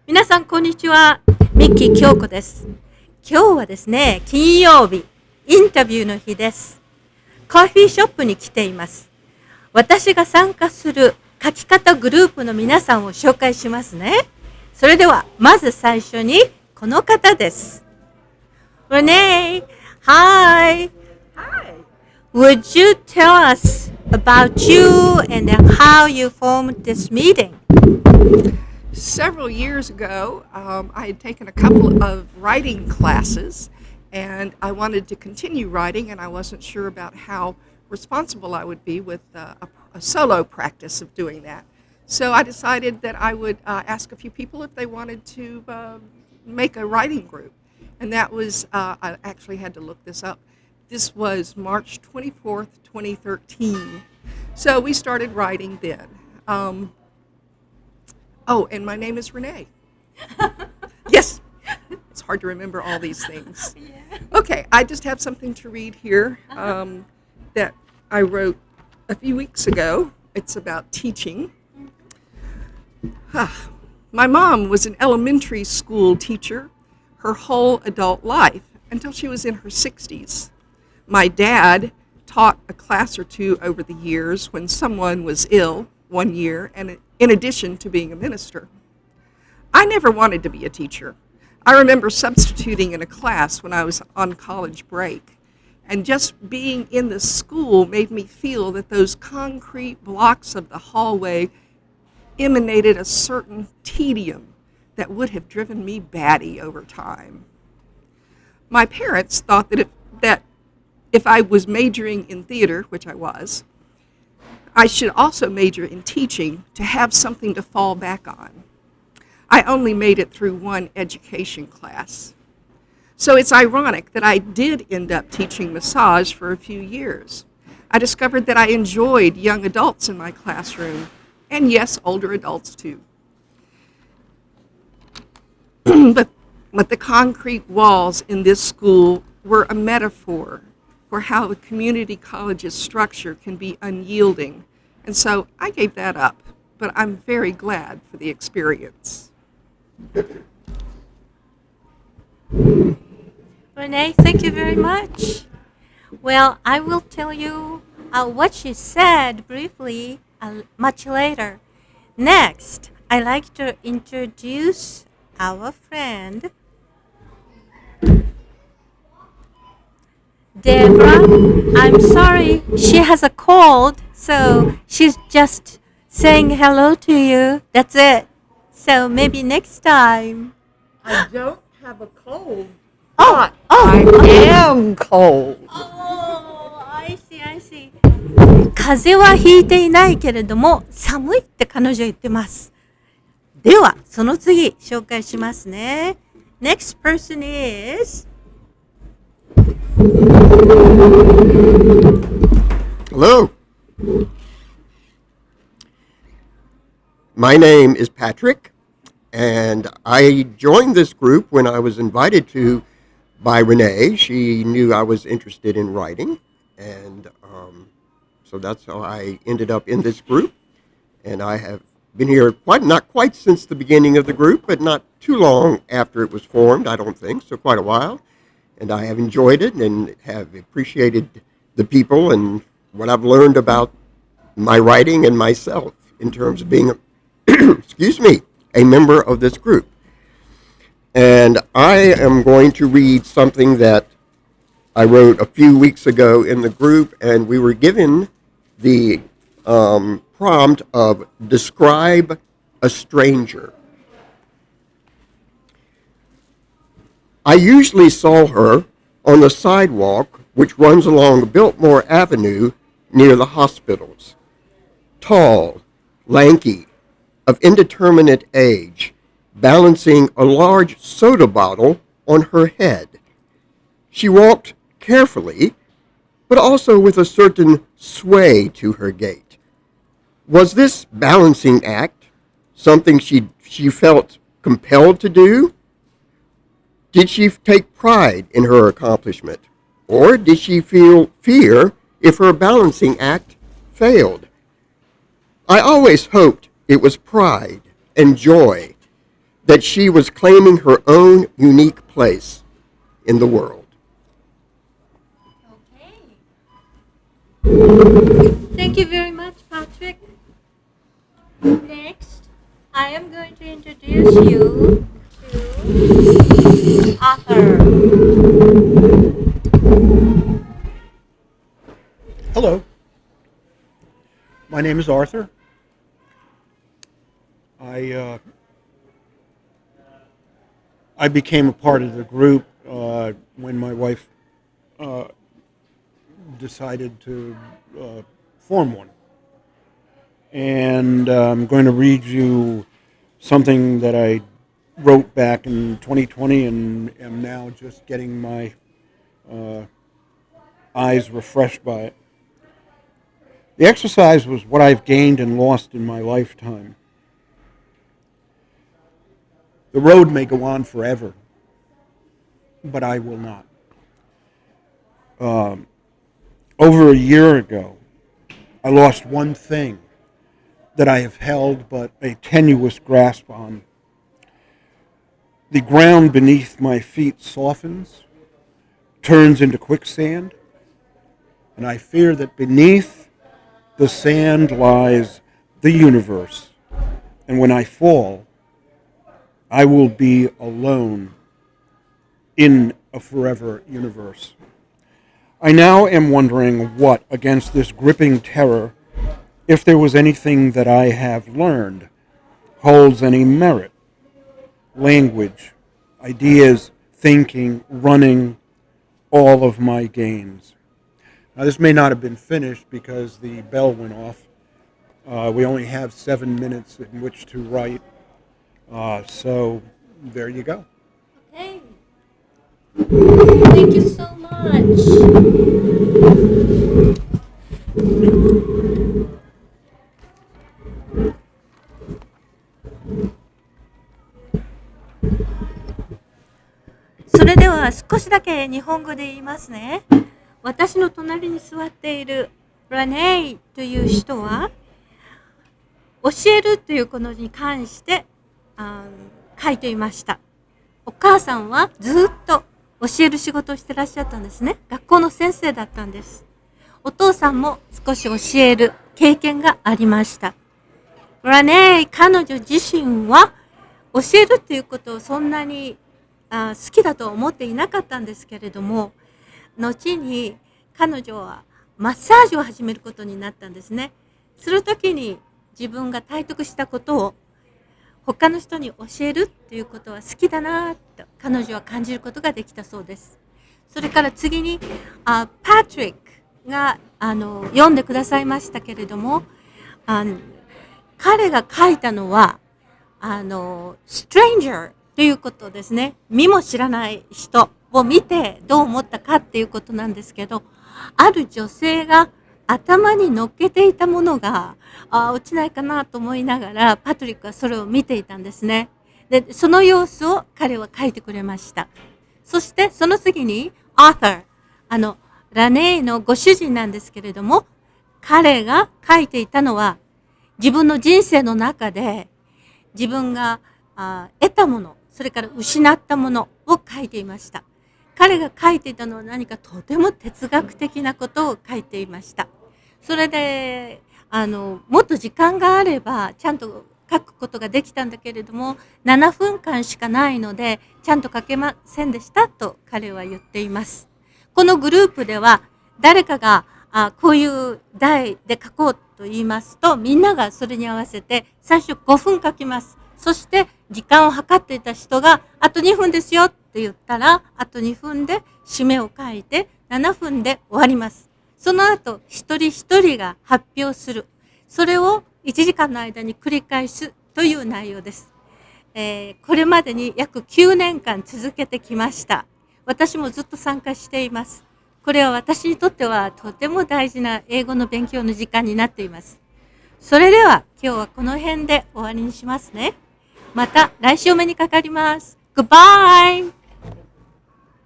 皆さんこんにちは。ミッキー京子です。今日はですね、金曜日、インタビューの日です。コーヒーショップに来ています。私が参加する書き方グループの皆さんを紹介しますね。それでは、まず最初にこの方です。Renee, hi. Hi. Would you tell us about you and how you formed this meeting? Several years ago, I had taken a couple of writing classes, and I wanted to continue writing, and I wasn't sure about how responsible I would be with a solo practice of doing that. So I decided that I would ask a few people if they wanted to make a writing group. And that was, I actually had to look this up. This was March 24th, 2013. So we started writing then. Oh, and my name is Renee. Yes. It's hard to remember all these things. Okay, I just have something to read here that I wrote a few weeks ago. It's about teaching. My mom was an elementary school teacher her whole adult life until she was in her 60s. My dad taught a class or two over the years when someone was ill one year, and in addition to being a minister. I never wanted to be a teacher. I remember substituting in a class when I was on college break, and just being in the school made me feel that those concrete blocks of the hallway emanated a certain tedium that would have driven me batty over time. My parents thought that if I was majoring in theater, which I was, I should also major in teaching to have something to fall back on. I only made it through one education class. So it's ironic that I did end up teaching massage for a few years. I discovered that I enjoyed young adults in my classroom, and yes, older adults too. But the concrete walls in this school were a metaphor for how the community college's structure can be unyielding. And so I gave that up, but I'm very glad for the experience. Renee, thank you very much. Well, I will tell you what she said briefly much later. Next, I'd like to introduce our friend, Deborah. I'm sorry, she has a cold, so she's just saying hello to you. That's it. So maybe next time. I don't have a cold. Oh, I am cold. Oh, I see, I see. 風邪はひいていないけれども寒いって彼女言ってます。ではその次紹介しますね。Next person is Hello. My name is Patrick, and I joined this group when I was invited to by Renee. She knew I was interested in writing, and so that's how I ended up in this group. And I have been here not quite since the beginning of the group, but not too long after it was formed, I don't think, so quite a while. And I have enjoyed it and have appreciated the people and what I've learned about my writing and myself in terms of being, a member of this group. And I am going to read something that I wrote a few weeks ago in the group, and we were given the prompt of describe a stranger. I usually saw her on the sidewalk which runs along Biltmore Avenue near the hospitals. Tall, lanky, of indeterminate age, balancing a large soda bottle on her head. She walked carefully, but also with a certain sway to her gait. Was this balancing act something she felt compelled to do? Did she take pride in her accomplishment? Or did she feel fear if her balancing act failed? I always hoped it was pride and joy that she was claiming her own unique place in the world. Okay. Thank you very much, Patrick. Next, I am going to introduce you to Arthur. Hello, my name is Arthur. I became a part of the group when my wife decided to form one. And I'm going to read you something that I wrote back in 2020 and am now just getting my eyes refreshed by it. The exercise was what I've gained and lost in my lifetime. The road may go on forever, but I will not. Over a year ago, I lost one thing that I have held but a tenuous grasp on. The ground beneath my feet softens, turns into quicksand, and I fear that beneath the sand lies the universe, and when I fall, I will be alone in a forever universe. I now am wondering what, against this gripping terror, if there was anything that I have learned, holds any merit. Language, ideas, thinking, running, all of my gains. Now this may not have been finished because the bell went off. We only have 7 minutes in which to write. So there you go. Okay. Thank you so much.それでは少しだけ日本語で言いますね。私の隣に座っているラネイという人は教えるということに関して書いていました。お母さんはずっと教える仕事をしてらっしゃったんですね。学校の先生だったんです。お父さんも少し教える経験がありました。ラネイ、彼女自身は教えるということをそんなに好きだとは思っていなかったんですけれども、後に彼女はマッサージを始めることになったんですね。するときに自分が体得したことを他の人に教えるっていうことは好きだなと彼女は感じることができたそうです。それから次にパトリックが読んでくださいましたけれども、彼が書いたのはstranger ということですね。見も知らない人を見てどう思ったかっていうことなんですけど、ある女性が頭に乗っけていたものが落ちないかなと思いながらパトリックはそれを見ていたんですね。で、その様子を彼は書いてくれました。そしてその次にアーサー、ラネーのご主人なんですけれども、彼が書いていたのは自分の人生の中で自分が得たもの、それから失ったものを書いていました。彼が書いていたのは何かとても哲学的なことを書いていました。それでもっと時間があればちゃんと書くことができたんだけれども、7分間しかないのでちゃんと書けませんでしたと彼は言っています。このグループでは誰かがこういう題で書こうと言いますと、みんながそれに合わせて最初5分書きます。そして時間を計っていた人があと2分ですよって言ったら、あと2分で締めを書いて7分で終わります。その後一人一人が発表する。それを1時間の間に繰り返すという内容です。これまでに約9年間続けてきました。私もずっと参加しています。これは私にとってはとても大事な英語の勉強の時間になっています。それでは今日はこの辺で終わりにしますね。また来週お目にかかります。Goodbye!